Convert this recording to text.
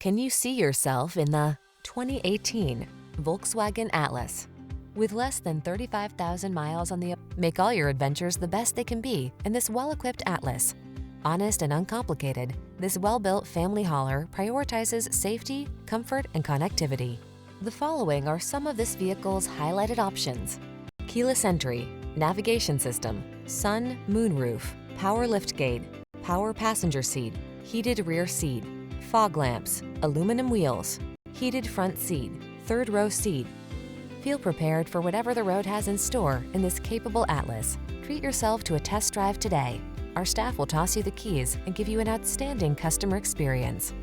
Can you see yourself in the 2018 Volkswagen Atlas? With less than 35,000 miles on the make all your adventures the best they can be in this well-equipped Atlas. Honest and uncomplicated, this well-built family hauler prioritizes safety, comfort, and connectivity. The following are some of this vehicle's highlighted options: keyless entry, navigation system, sun, moonroof, power liftgate, power passenger seat, heated rear seat, fog lamps, aluminum wheels, heated front seat, third row seat. Feel prepared for whatever the road has in store in this capable Atlas. Treat yourself to a test drive today. Our staff will toss you the keys and give you an outstanding customer experience.